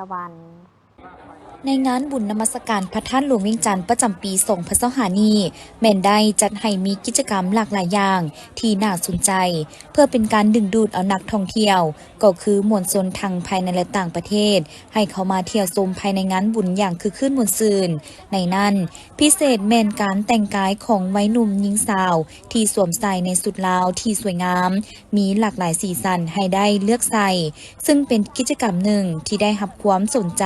ละวันในงานบุญนมัสการพระธาตุหลวงเวียงจันทร์ประจำปี2025นี้แม่นได้จัดให้มีกิจกรรมหลากหลายอย่างที่น่าสนใจ เพื่อเป็นการดึงดูดเอานักท่องเที่ยวก็คือมวลชนทั้งภายในและต่างประเทศให้เข้ามาเที่ยวชมภายในงานบุญอย่างคึกคืนม่วนซื่นในนั้นพิเศษแม่นการแต่งกายของวัยหนุ่มหญิงสาวที่สวมใส่ในสุดลาวที่สวยงามมีหลากหลายสีสันให้ได้เลือกใส่ซึ่งเป็นกิจกรรมหนึ่งที่ได้รับความสนใจ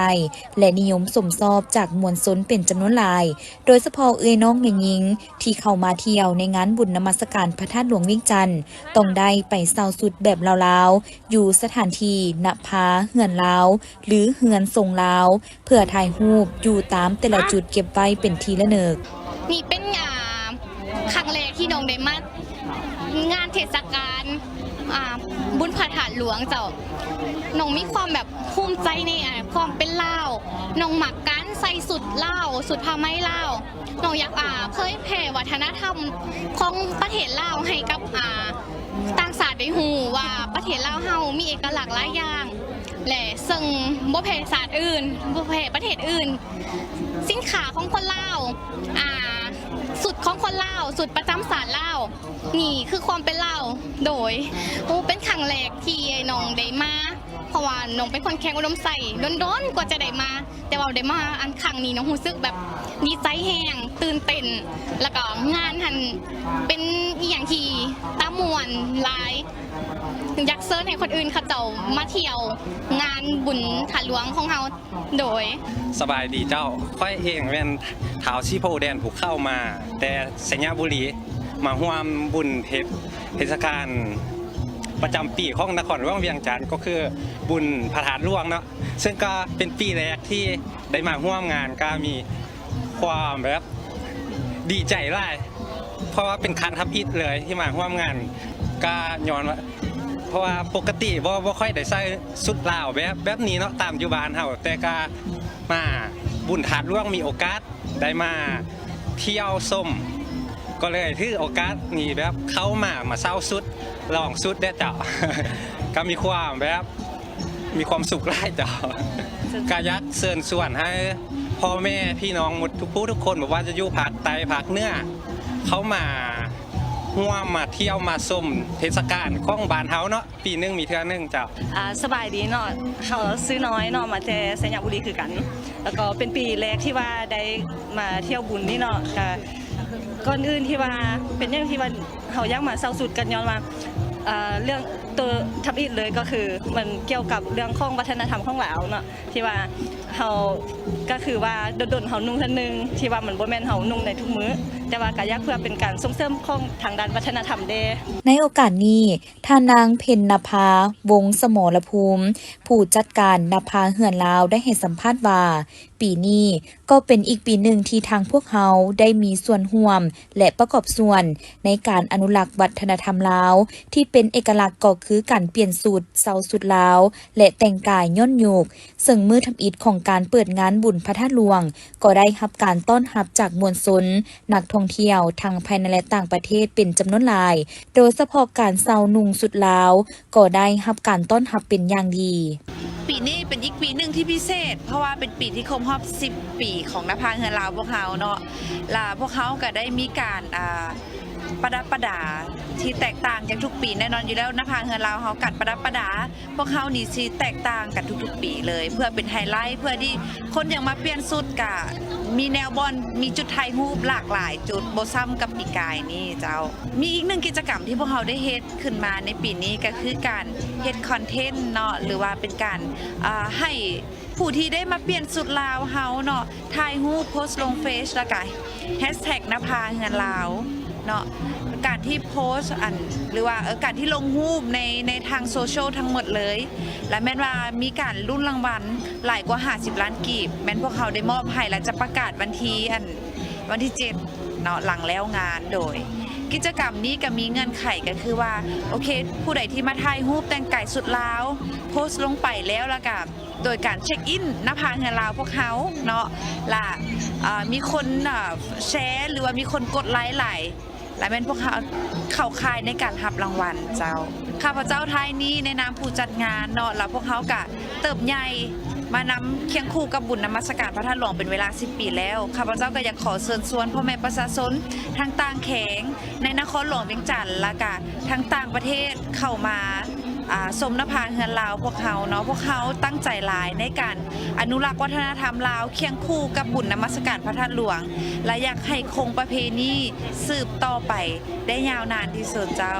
และนิยมสมชอบจากมวลชนเป็นจำนวนหลายโดยเฉพาะน้องแม่หญิงที่เข้ามาเที่ยวในงานบุญนมัสการพระธาตุหลวงเวียงจันทร์ต้องได้ไปเซาสุดแบบลาวๆอยู่สถานที่ณภาเฮือนลาวหรือเฮือนทรงลาวเพื่อถ่ายรูปอยู่ตามแต่ละจุดเก็บไว้เป็นที่ระลึกนี่เป็นครั้งแรกที่น้องได้มางานเทศกาลบุญพระธาตุหลวงเจ้าน้องมีความแบบภูมิใจในความเป็นลาวน้องหมักการใส่สุดลาวสุดผ้าไหมลาวน้องอยากเผยแผ่วัฒนธรรมของประเทศลาวให้กับต่างชาติได้ฮู้ว่าประเทศลาวเฮามีเอกลักษณ์หลายอย่างและซึ่งบ่แพ้ชาติอื่นบ่แพ้ประเทศอื่นสินค้าของคนลาวสุดของคนลาวสุดประจำศาสตร์ลาวนี่คือความเป็นลาวโดยเป็นครั้งแรกที่น้องได้มาเพราะว่าน้องเป็นคนแข็งอุดมใส่ร้อนๆกว่าจะได้มาแต่ว่าได้มาอันครั้งนี้น้องรู้สึกแบบดีใจแห้งตื่นเต้นแล้วก็งานหันเป็นอย่างที่ตามวนหลายอยากเซิร์ชให้คนอื่นเขาเจ้ามาเที่ยวงานบุญถาหลวงของเราโดยสบายดีเจ้าค่อยเองเป็นท้าวชีโพแดนผูกเข้ามาแต่สัญญาบุรีมาร่วมบุญเทศกาลประจำปีของนครหลวงเวียงจันทร์ก็คือบุญพระธาตุหลวงเนาะซึ่งก็เป็นปีแรกที่ได้มาร่วมงานก็มีความแบบดีใจหลายเพราะว่าเป็นครั้งทับอิฐเลยที่มาร่วมงานก็ย้อนว่าเพราะว่าปกติบ่ค่อยได้ใส่สุดลาวแบบนี้เนาะตามอยู่บ้านเฮาแต่ก็มาบุญถาดหลวงมีโอกาสได้มาเที่ยวชมก็เลยถือโอกาสนี่แบบเข้ามาเศร้าสุดลองสุดได้เจ้า ก็มีความสุขหลายเจ้าก็อยากเชิญชวนให้พ่อแม่พี่น้องหมดทุกคนบอกว่าจะอยู่ภาคใต้ภาคเหนือเขามาร่วมมาเที่ยวมาชมเทศกาลของบ้านเฮาเนาะปีนึงมีเทื่อนึงเจ้าสบายดีเนาะเขาซื้อน้อยเนาะมาแต่สัญญาบุรีคือกันแล้วก็เป็นปีแรกที่ว่าได้มาเที่ยวบุญนี่เนาะก่อนอื่นที่ว่าเป็นเรื่องที่ว่าเขาอยากมาเศร้าสุดกันย้อนมาเรื่องตัวทับอิฐเลยก็คือมันเกี่ยวกับเรื่องของวัฒนธรรมของลาวเนาะที่ว่าเขาก็คือว่าโดนเขานุ่งท่านนึงที่ว่ามันบ่แม่นเขานุ่งในทุกมื้อแต่ว่าก็อยากเพื่อเป็นการส่งเสริมของทางด้านวัฒนธรรมเด้ในโอกาสนี้ท่านางเพ็ญนภาวงศ์สมรภูมิผู้จัดการนภาเฮือนลาวได้ให้สัมภาษณ์ว่าปีนี้ก็เป็นอีกปีหนึ่งที่ทางพวกเขาได้มีส่วนร่วมและประกอบส่วนในการอนุรักษ์วัฒนธรรมลาวที่เป็นเอกลักษณ์ก็คือการเปลี่ยนสูตรเซาสุดลาวและแต่งกายย่นโยกซึ่งมือทำอิฐของการเปิดงานบุญพระธาตุหลวงก็ได้รับการต้อนรับจากมวลชนนักท่องเที่ยวทั้งภายในและต่างประเทศเป็นจำนวนหลายโดยเฉพาะการเซานุ่งสุดลาวก็ได้รับการต้อนรับเป็นอย่างดีปีนี้เป็นอีกปีหนึ่งที่พิเศษเพราะว่าเป็นปีที่ครบรอบ10 ปีของนภาเฮือนลาวพวกเขาเนาะพวกเขาก็ได้มีการประดับประดาที่แตกต่างจากทุกปีแน่นอนอยู่แล้วนภาเฮือนลาวเขากัดประดับประดาพวกเขานี่สิแตกต่างกันทุกๆปีเลยเพื่อเป็นไฮไลท์เพื่อที่คนยังมาเปลี่ยนสุดกะมีแนวบอลมีจุดไทยรูปหลากหลายจุดโบซ้ำกับปีกายนี่เจ้ามีอีกหนึ่งกิจกรรมที่พวกเขาได้เฮ็ดขึ้นมาในปีนี้ก็คือการเฮ็ดคอนเทนต์เนาะหรือว่าเป็นการให้ผู้ที่ได้มาเปลี่ยนสุดลาวเฮาเนาะถ่ายรูปโพสต์ลงเฟซแล้วก็แฮชแท็กนภาเฮือนลาวเนาะการที่โพสต์หรือว่าการที่ลงรูปในทางโซเชียลทั้งหมดเลยและแม้นว่ามีการรุ่นรางวัลหลายกว่า50 ล้านกีบแม้นพวกเขาได้มอบให้และจะประกาศวันที่7เนาะหลังแล้วงานโดยกิจกรรมนี้ก็มีเงื่อนไขก็คือว่าโอเคผู้ใดที่มาถ่ายรูปแต่งกายสุดลาวโพสต์ลงไปแล้วก็โดยการเช็คอินนภาเฮือนลาวพวกเขาเนาะล่ะมีคนแชร์หรือว่ามีคนกดไลค์หลายและเป็นพวกเขาเข้าค่ายในการรับรางวัลเจ้าข้าพเจ้าท้ายนี้ในนามผู้จัดงานเนาะแล้วพวกเขากะเติบใหญ่ มานำเคียงคู่กับบุญนมัสการพระธาตุหลวงเป็นเวลา10 ปีแล้วข้าพเจ้าก็อยากขอเชิญชวนพ่อแม่ประชาชนทางต่างแขงในนครหลวงเวียงจันทร์และก็ทางต่างประเทศเข้ามาสมนภาเฮือนลาวพวกเขาเนาะพวกเขาตั้งใจหลายในการอนุรักษ์วัฒนธรรมลาวเคียงคู่กับบุญนมัสการพระธาตุหลวงและอยากให้คงประเพณีสืบต่อไปได้ยาวนานที่สุดเจ้า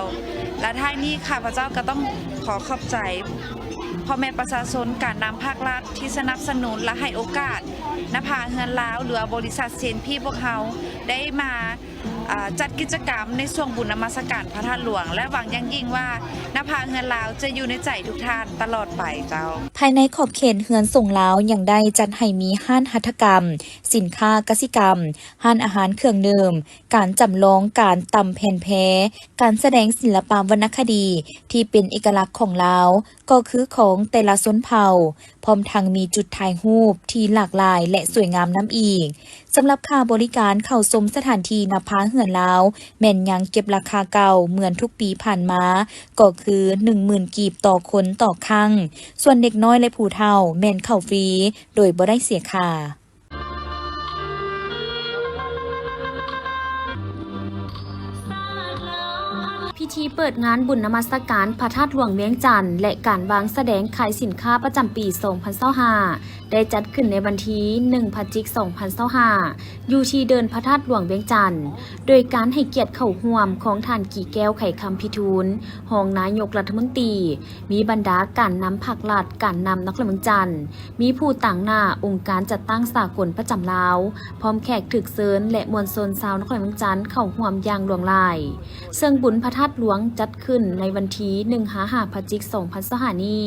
และท้ายนี้ข้าพเจ้าก็ต้องขอขอบใจพ่อแม่ประชาชนการนำภาครัฐที่สนับสนุนและให้โอกาสนภาเฮือนลาวหรือบริษัทเซนพี่พวกเขาได้มาจัดกิจกรรมในช่วงบุญนมัสการพระธาตุหลวงและหวังอย่างยิ่งว่านภาเฮือนลาวจะอยู่ในใจทุกท่านตลอดไปเจ้าภายในขอบเขตเฮือนส่งลาวยังได้จัดให้มีห้านหัตถกรรม สินค้ากสิกรรมห้านอาหารเครื่องดื่มการจำลองการตำแผ่นแพ้การแสดงศิลปวรรณคดีที่เป็นเอกลักษณ์ของลาวก็คือของแต่ละชนเผ่าพร้อมทั้งมีจุดถ่ายรูปที่หลากหลายและสวยงามน้ำอีกสำหรับค่าบริการเข้าชมสถานที่นภาเฮือนลาวแม่นยังเก็บราคาเก่าเหมือนทุกปีผ่านมาก็คือ 10,000 กีบต่อคนต่อครั้งส่วนเด็กน้อยและผู้เฒ่าแม่นเข้าฟรีโดยบ่ได้เสียค่าพิธีเปิดงานบุญนมัสการพระธาตุหลวงเวียงจันทร์และการวางแสดงขายสินค้าประจำปี 2025 ได้จัดขึ้นในวันที่ 1 พฤศจิกายน 2025 อยู่ที่เดินพระธาตุหลวงเวียงจันทร์โดยการให้เกียรติเข้าร่วมของท่านกี่แก้วไข่คำพิทูลรองนายกรัฐมนตรีมีบรรดาการนำภาครัฐการนำนครเวียงจันทร์มีผู้ต่างหน้าองค์การจัดตั้งสากลประจำลาวพร้อมแขกถึกเซินและมวลชนชาวนครเวียงจันทร์เข้าร่วมอย่างหลวงหลายซึ่งบุญพระธาตุหลวงจัดขึ้นในวันที่ 1-5 พฤศจิกายน 2025 นี้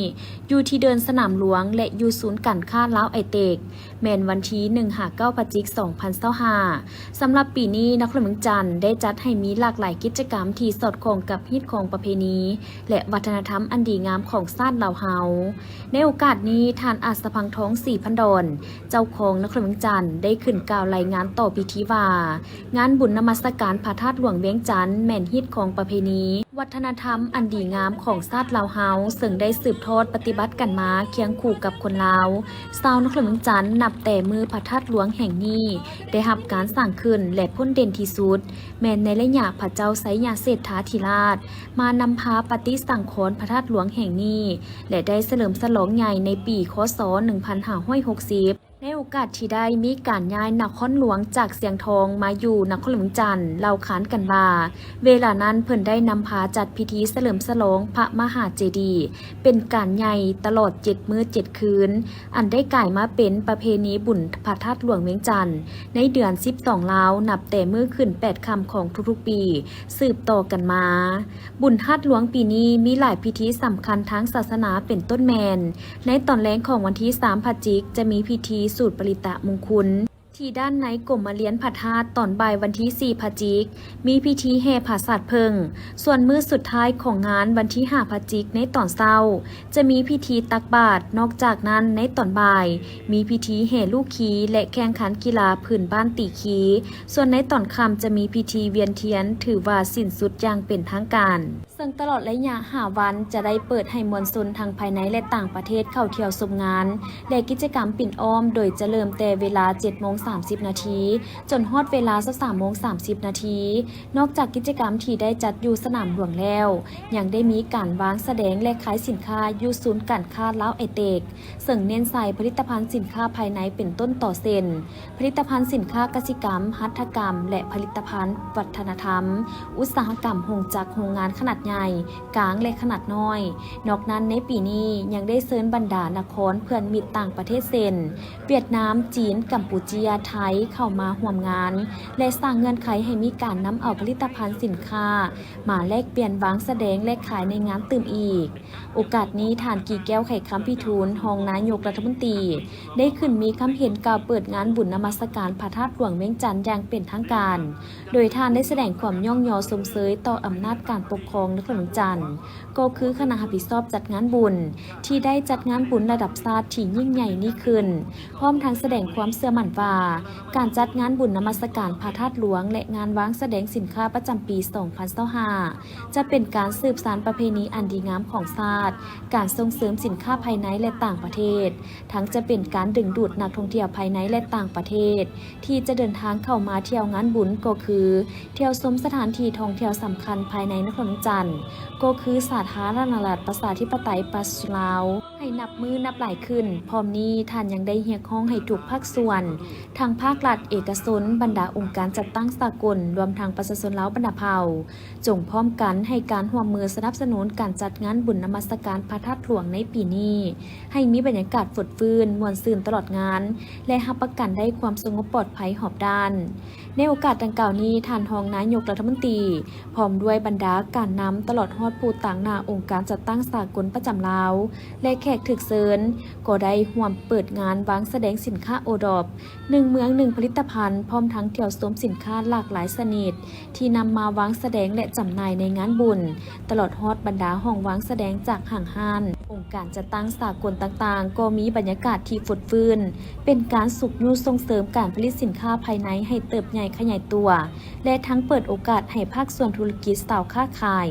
อยู่ที่เดินสนามหลวงและอยู่ศูนย์การค้าลาวไอเตกแม่นวันที่ 1-9 พฤศจิกายน 2025 สำหรับปีนี้นครเวียงจันทร์ได้จัดให้มีหลากหลายกิจกรรมที่สอดคล้องกับฮิตของประเพณีและวัฒนธรรมอันดีงามของชาติลาวเฮาในโอกาสนี้ท่านอาสพังท้องศรีพันดอนเจ้าของนครเวียงจันทร์ได้ขึ้นกล่าวรายงานต่อพิธีว่างานบุญนมัสการพระธาตุหลวงเวียงจันทร์แม่นฮิตของประเพณีวัฒนธรรมอันดีงามของชาติลาวเฮาซึ่งได้สืบทอดปฏิบัติกันมาเคียงคู่กับคนลาวชาวนครเวียงจันทร์นับแต่มือพระธาตุหลวงแห่งนี้ได้รับการสร้างขึ้นและพ้นเด่นที่สุดแม้ในระยะพระเจ้าไสยเศรษฐาธิราชมานำพาปฏิสังขรณ์พระธาตุหลวงแห่งนี้และได้เฉลิมฉลองใหญ่ในปีค.ศ. 1560ในโอกาสที่ได้มีการย้ายนครหลวงจากเสียงทองมาอยู่นครหลวงจันทร์เล่าขานกันว่าเวลานั้นเพิ่นได้นำพาจัดพิธีเฉลิมฉลองพระมหาเจดีย์เป็นการใหญ่ตลอด7 มื้อ 7 คืนอันได้กลายมาเป็นประเพณีบุญพระธาตุหลวงเวียงจันทร์ในเดือน12ลาวนับแต่มื้อขึ้น8ค่ำของทุกๆปีสืบต่อกันมาบุญธาตุหลวงปีนี้มีหลายพิธีสำคัญทางศาสนาเป็นต้นแมนในตอนแรกของวันที่3 พฤศจิกายนจะมีพิธีสูตรปริตะมงคลที่ด้านในกรมเลียนพระธาตุตอนบ่ายวันที่ 4 พฤศจิกายนมีพิธีแห่ผาศาสตร์เพิงส่วนมื้อสุดท้ายของงานวันที่ 5 พฤศจิกายนในตอนเช้าจะมีพิธีตักบาตรนอกจากนั้นในตอนบ่ายมีพิธีแห่ลูกขีและแข่งขันกีฬาพื้นบ้านตีขีส่วนในตอนค่ำจะมีพิธีเวียนเทียนถือว่าสิ้นสุดอย่างเป็นทางการซึ่งตลอดระยะ5 วันจะได้เปิดให้มวลชนทางภายในและต่างประเทศเข้าเที่ยวชมงานและกิจกรรมปิ่นอ้อมโดยจะเริ่มแต่เวลา 7:30 นาทีจนฮอดเวลา 13:30 นาทีนอกจากกิจกรรมที่ได้จัดอยู่สนามหลวงแล้วยังได้มีการวางแสดงและขายสินค้าอยู่ศูนย์การค้าลาวไอเตกซึ่งเน้นใส่ผลิตภัณฑ์สินค้าภายในเป็นต้นต่อเส้นผลิตภัณฑ์สินค้ากสิกรรมหัตถกรรมและผลิตภัณฑ์วัฒนธรรมอุตสาหกรรมโรงจักรโรงงานขนาดใหญ่กลางและขนาดน้อยนอกนั้นในปีนี้ยังได้เชิญบรรดานครเพื่อนมิตรต่างประเทศเช่นเวียดนามจีนกัมพูชาไทยเข้ามาร่วมงานและสร้างเงื่อนไขให้มีการนำเอาผลิตภัณฑ์สินค้ามาแลกเปลี่ยนวางแสดงและขายในงานตื่มอีกโอกาสนี้ท่านกี่แก้วไข่คำพิทูลรองนายกรัฐมนตรีได้ขึ้นมีคำเห็นกล่าวเปิดงานบุญนมัสการพระธาตุหลวงเวียงจันทร์อย่างเป็นทางการโดยท่านได้แสดงความย่องยอสมเสยต่ออำนาจการปกครองนครหลวงจันทร์ก็คือคณะรับผิดชอบจัดงานบุญที่ได้จัดงานบุญระดับชาติที่ยิ่งใหญ่นี้ขึ้นพร้อมทั้งแสดงความเชื่อมั่นว่า การจัดงานบุญนมัสการพระธาตุหลวงและงานวางแสดงสินค้าประจำปี 2025 จะเป็นการสืบสานประเพณีอันดีงามของชาติการส่งเสริมสินค้าภายในและต่างประเทศทั้งจะเป็นการดึงดูดนักท่องเที่ยวภายในและต่างประเทศที่จะเดินทางเข้ามาเที่ยวงานบุญก็คือเที่ยวชมสถานที่ท่องเที่ยวสำคัญภายในนครจันทร์ก็คือสาธารณรัฐประชาธิปไตยประชาชนลาวให้นับมือนับหลายขึ้นพร้อมนี้ท่านยังได้เรียกร้องให้ทุกภาคส่วนทางภาครัฐเอกชนบรรดาองค์การจัดตั้งสากลรวมทางประชาชนลาวบรรดาเผ่าจงพร้อมกันให้การร่วมมือสนับสนุนการจัดงานบุญนมัสการพระธาตุหลวงในปีนี้ให้มีบรรยากาศฝดฟื้นม่วนซื่นตลอดงานและรับประกันได้ความสงบปลอดภัยหอบด้านในโอกาสดังกล่าวนี้ท่านรองนายกรัฐมนตรีพร้อมด้วยบรรดาการนำตลอดฮอดผู้ต่างหน้าองค์การจัดตั้งสากลประจำลาวและแขกถึกเซินก็ได้ร่วมเปิดงานวางแสดงสินค้าโอดอป1 เมือง 1 ผลิตภัณฑ์พร้อมทั้งเที่ยวชมสินค้าหลากหลายชนิดที่นำมาวางแสดงและจำหน่ายในงานบุญตลอดฮอดบรรดาห้องวางแสดงจากห่างห้านองค์การจัดตั้งสากลต่างๆก็มีบรรยากาศที่ฝดฟื้นเป็นการสุขยุส่งเสริมการผลิตสินค้าภายในให้เติบใหญ่ขยายตัวและทั้งเปิดโอกาสให้ภาคส่วนธุรกิจสาวค้าขาย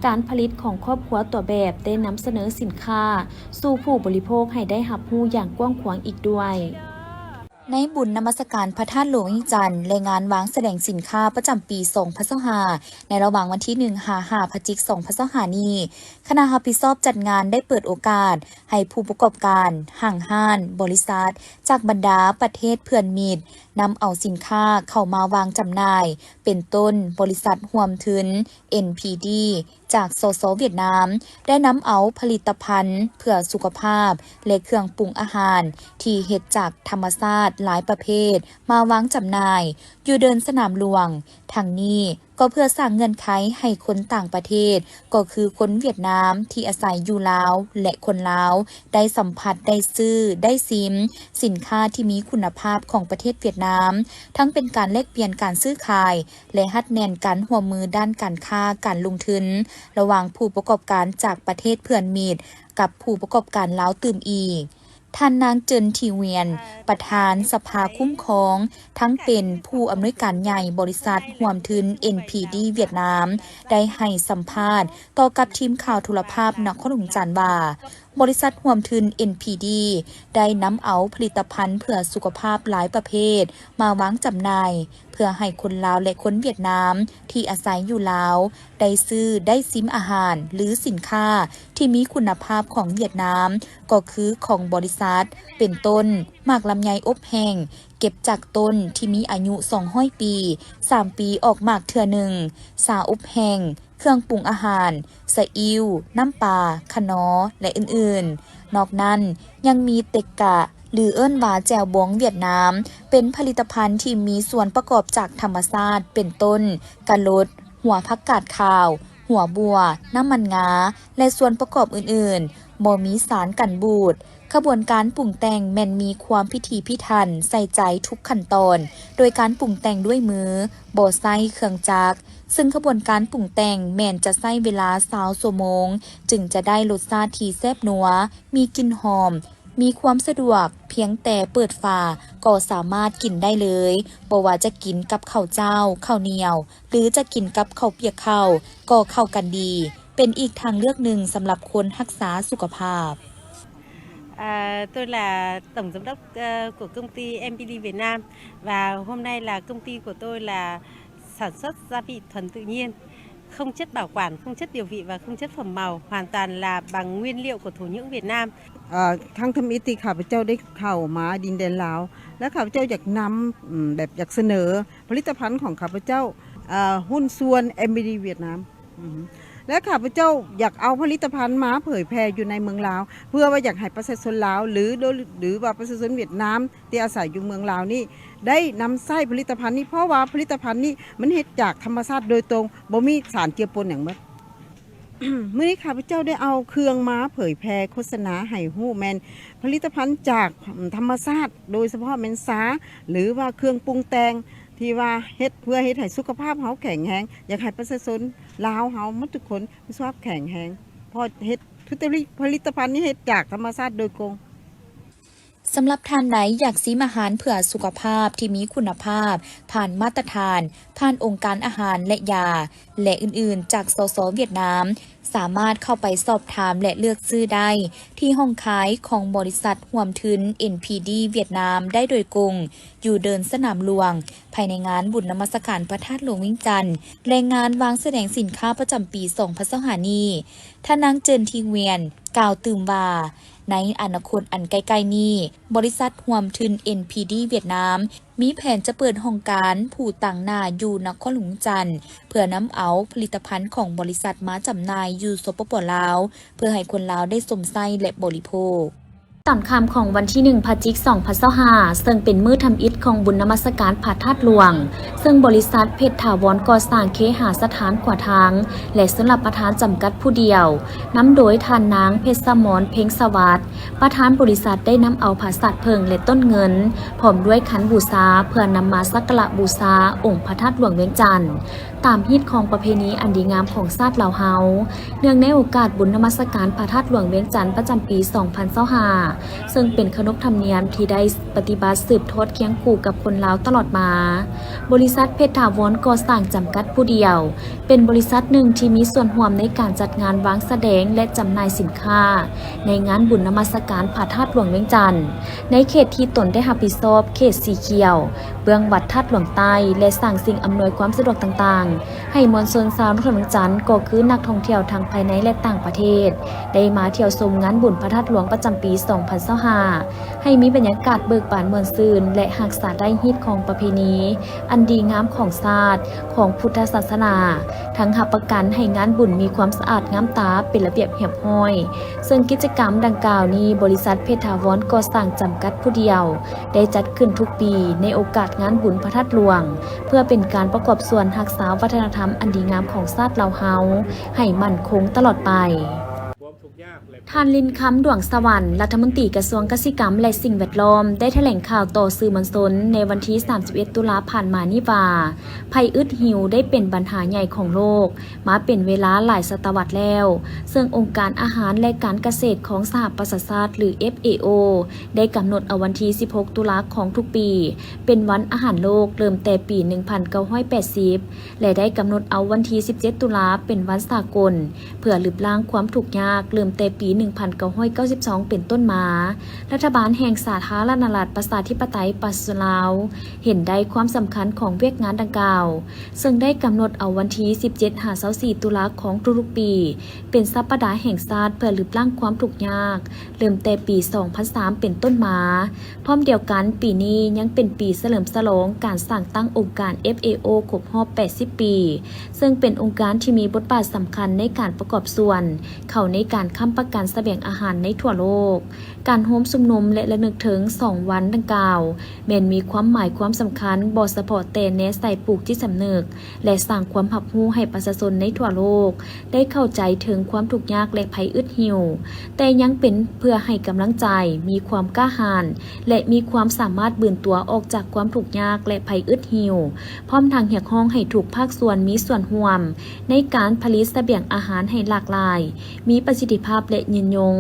การผลิตของครอบครัวตัวแบบได้นำเสนอสินค้าสู่ผู้บริโภคให้ได้รับรู้อย่างกว้างขวางอีกด้วยในบุญนมัสการพระธาตุหลวงวิจันทร์และงานวางแสดงสินค้าประจำปี 2025 ในระหว่างวันที่ 1-5 พฤศจิกายน 2025 นี้คณะรับผิดชอบจัดงานได้เปิดโอกาสให้ผู้ประกอบการห้างห้านบริษัทจากบรรดาประเทศเพื่อนมิตรนำเอาสินค้าเข้ามาวางจำหน่ายเป็นต้นบริษัทรวมถึง NPD จากสสเวียดนามได้นำเอาผลิตภัณฑ์เพื่อสุขภาพและเครื่องปรุงอาหารที่เฮ็ดจากธรรมชาติหลายประเภทมาวางจำหน่ายอยู่เดินสนามหลวงทั้งนี้ก็เพื่อสร้างเงื่อนไขให้คนต่างประเทศก็คือคนเวียดนามที่อาศัยอยู่ลาวและคนลาวได้สัมผัสได้ซื้อได้ซิมสินค้าที่มีคุณภาพของประเทศเวียดนามทั้งเป็นการแลกเปลี่ยนการซื้อขายและฮัดแน่นการร่วมมือด้านการค้าการลงทุนระหว่างผู้ประกอบการจากประเทศเพื่อนมิตรกับผู้ประกอบการลาวตื่มอีกท่านนางเจินทีเวียนประธานสภาคุ้มครองทั้งเป็นผู้อำนวยการใหญ่บริษัทห่วมทุน NPD เวียดนามได้ให้สัมภาษณ์ต่อกับทีมข่าวโทรภาพนครหลวงจันทร์ว่าบริษัทห่วมทุน NPD ได้นำเอาผลิตภัณฑ์เพื่อสุขภาพหลายประเภทมาวางจำหน่ายเพื่อให้คนลาวและคนเวียดนามที่อาศัยอยู่ลาวได้ซื้อได้ซิมอาหารหรือสินค้าที่มีคุณภาพของเวียดนามก็คือของบริษัทเป็นต้นหมากลำไยอบแห้งเก็บจากต้นที่มีอายุ200 ปี3 ปีออกหมากเทื่อหนึ่งสาอบแห้งเครื่องปรุงอาหารสะอิ้วน้ำปลาขนอและอื่นๆนอกนั้นยังมีเต็กกะหรือเอิ้นว่าแจ่วบองเวียดนามเป็นผลิตภัณฑ์ที่มีส่วนประกอบจากธรรมชาติเป็นต้นกะลดหัวผักกาดขาวหัวบัวน้ำมันงาและส่วนประกอบอื่นๆบ่มีสารกันบูดขบวนการปรุงแต่งแม่นมีความพิถีพิถันใส่ใจทุกขั้นตอนโดยการปรุงแต่งด้วยมือบ่ใส่เครื่องจักรซึ่งขบวนการปรุงแต่งแม่นจะใช้เวลา20 ชั่วโมงจึงจะได้รสชาติที่แซ่บนัวมีกลิ่นหอมมีความสะดวกเพียงแต่เปิดฝาก็สามารถกินได้เลยบ่ว่าจะกินกับข้าวเจ้าข้าวเหนียวหรือจะกินกับข้าวเปียกข้าวก็เข้ากันดีเป็นอีกทางเลือกหนึ่งสำหรับคนรักษาสุขภาพTôi là tổng giám đốc của công ty MPD Việt Nam và hôm nay là công ty của tôi là sản xuất gia vị thuần tự nhiên, không chất bảo quản, không chất điều vị và không chất phẩm màu, hoàn toàn là bằng nguyên liệu của thổ nhưỡng Việt Nam. ครั้งทำอิติข้าพเจ้าได้เข้ามาดินแดนลาวและข้าพเจ้าอยากนำแบบอยากเสนอผลิตภัณฑ์ของข้าพเจ้าหุ้นส่วน MPD เวียดนามและข้าพเจ้าอยากเอาผลิตภัณฑ์มาเผยแพร่อยู่ในเมืองลาวเพื่อว่าอยากให้ประชาชนลาวหรือว่าประชาชนเวียดนามที่อาศัยอยู่เมืองลาวนี่ได้นำใช้ผลิตภัณฑ์นี้เพราะว่าผลิตภัณฑ์นี้มันเฮ็ดจากธรรมชาติโดยตรงบ่มีสารเจือปนอย่างเมื่อ มื้อนี้ข้าพเจ้าได้เอาเครื่องมาเผยแพร่โฆษณาให้ฮู้แม่นผลิตภัณฑ์จากธรรมชาติโดยเฉพาะแม่นสาหรือว่าเครื่องปรุงแต่งที่ว่าเฮ็ดเพื่อเฮ็ดให้สุขภาพเฮาแข็งแรงอยากให้ประชาชนลาวเฮาหมดทุกคนมีสุขภาพแข็งแรงเพราะเฮ็ดผลิตภัณฑ์นี้เฮ็ดจากธรรมชาติโดยตรง สำหรับท่านไหนอยากซื้ออาหารเพื่อสุขภาพที่มีคุณภาพ ผ่านมาตรฐาน ผ่านองค์การอาหารและยา และอื่นๆ จากสสเวียดนาม สามารถเข้าไปสอบถามและเลือกซื้อได้ ที่ห้องขายของบริษัทห่วมทุน NPD เวียดนามได้โดยกรุง อยู่เดินสนามหลวง ภายในงานบุญนมัสการพระธาตุหลวงเวียงจันทร์และงานวางแสดงสินค้าประจำปี2025นี้ท่านนางเจินทิงเวียนกล่าวตื่มว่าในอนาคตอันใกล้ๆนี้บริษัทห่วมทุน NPD เวียดนามมีแผนจะเปิดห้องการผู้ต่างหน้าอยู่นครหลวงจันทร์เพื่อนำเอาผลิตภัณฑ์ของบริษัทมาจำหน่ายอยู่สปป.ลาวเพื่อให้คนลาวได้สมไส้และบริโภคตอนค่ำของวันที่1 พฤศจิกายน 2025ซึ่งเป็นมื้อทำอิฐของบุญนมัสการพระธาตุหลวงซึ่งบริษัทเพชรถาวรก่อสร้างเคหสถานขวาทางและสำหรับประธานจำกัดผู้เดียวนำโดยท่านนางเพชรสมรเพ็งสวัสดิ์ประธานบริษัทได้นำเอาผาสัตว์เพิงและต้นเงินพร้อมด้วยขันบูชาเพื่อนำมาสักการะบูชาองค์พระธาตุหลวงเวียงจันทร์ตามฮิตของประเพณีอันดีงามของชาติลาวเฮาเนื่องในโอกาสบุญนมัสการพระธาตุหลวงเวียงจันทร์ประจำปี 2025ซึ่งเป็นขนบธรรมเนียมที่ได้ปฏิบัติสืบทอดเคียงคู่กับคนลาวตลอดมาบริษัทเพชรถาวรก่อสร้างจำกัดผู้เดียวเป็นบริษัทหนึ่งที่มีส่วนร่วมในการจัดงานวางแสดงและจำหน่ายสินค้าในงานบุญนมัสการพระธาตุหลวงเวียงจันทร์ในเขตที่ตนได้รับผิดชอบเขตสีเขียวเบื้องวัดธาตุหลวงใต้และสร้างสิ่งอำนวยความสะดวกต่างๆให้มวลชนชาวนครหลวงจันทร์ก็คือนักท่องเที่ยวทั้งภายในและต่างประเทศได้มาเที่ยวชมงานบุญพระธาตุหลวงประจำปี 2025ให้มีบรรยากาศเบิกบานม่วนซื่นและรักษาได้ฮิตของประเพณีอันดีงามของชาติของพุทธศาสนาทั้งรับประกันให้งานบุญมีความสะอาดงามตาเป็นระเบียบเรียบร้อยซึ่งกิจกรรมดังกล่าวนี้บริษัทเพชรถาวรก่อสร้างจำกัดผู้เดียวได้จัดขึ้นทุกปีในโอกาสงานบุญพระธาตุหลวงเพื่อเป็นการประกอบส่วนรักษาวัฒนธรรมอันดีงามของชาติลาวเฮาให้มั่นคงตลอดไปท่านลินคำดวงสวรรค์รัฐมนตรีกระทรวงเกษตรกรรมและสิ่งแวดล้อมได้แถลงข่าวต่อสื่อมวลชนในวันที่ 31 ตุลาผ่านมานี้ว่าภัยอึดหิวได้เป็นปัญหาใหญ่ของโลกมาเป็นเวลาหลายศตวรรษแล้วซึ่งองค์การอาหารและการเกษตรของสหประชาชาติหรือ FAO ได้กำหนดเอาวันที่ 16 ตุลาของทุกปีเป็นวันอาหารโลกเริ่มแต่ปี 1980 และได้กำหนดเอาวันที่ 17 ตุลาเป็นวันสากลเพื่อลดล้างความทุกข์ยากเริ่มแต่ปี 1992 เป็นต้นมารัฐบาลแห่งสาธารณรัฐประชาธิปไตยประชาชนลาวเห็นได้ความสำคัญของเวียกงานดังกล่าวซึ่งได้กำหนดเอาวันที่ 17-24 ตุลาของทุกๆปีเป็นสัปดาห์แห่งชาติเพื่อลดล้างความทุกข์ยากเริ่มแต่ปี 2003 เป็นต้นมาพร้อมเดียวกันปีนี้ยังเป็นปีเฉลิมฉลองการสร้างตั้งองค์การ FAO ครบรอบ 80 ปีซึ่งเป็นองค์การที่มีบทบาทสำคัญในการประกอบส่วนเข้าในการค้ำประกันเสบียงอาหารในทั่วโลกการโฮมชุมนุมและระลึกถึง2วันดังกล่าวแม้นมีความหมายความสำคัญบ่เฉพาะแต่ในใส่ปลูกที่สำนึกและสร้างความรับรู้ให้ประชาชนในทั่วโลกได้เข้าใจถึงความทุกข์ยากและภัยอึดหิวแต่ยังเป็นเพื่อให้กำลังใจมีความกล้าหาญและมีความสามารถบืนตัวออกจากความทุกข์ยากและภัยอึดหิวพร้อมทางเรียกร้องให้ทุกภาคส่วนมีส่วนร่วมในการผลิตเสบียงอาหารให้หลากหลายมีประสิทธิภาพและยืนยง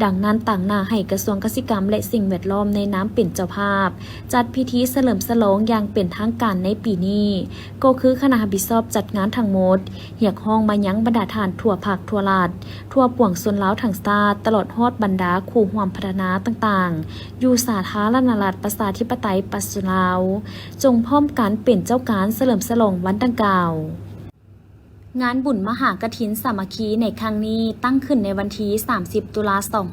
ดังนั้นต่างหน้าให้กระทรวงเกษตรกรรมและสิ่งแวดล้อมในน้ำเป็นเจ้าภาพจัดพิธีเฉลิมฉลองอย่างเป็นทางการในปีนี้ก็คือคณะรับผิดชอบจัดงานทั้งหมดเรียกร้องมายังบรรดาฐานทั่วภาคทั่วรัฐทั่วปวงชนลาวทั้งชาติตลอดฮอดบรรดาคู่ร่วมพัฒนาต่างๆอยู่สาธารณรัฐประชาธิปไตยประชาชนลาวจงพร้อมกันเป็นเจ้าการเฉลิมฉลองวันดังกล่าวงานบุญมหากฐินสามัคคีในครั้งนี้ตั้งขึ้นในวันที่ 30 ตุลาคม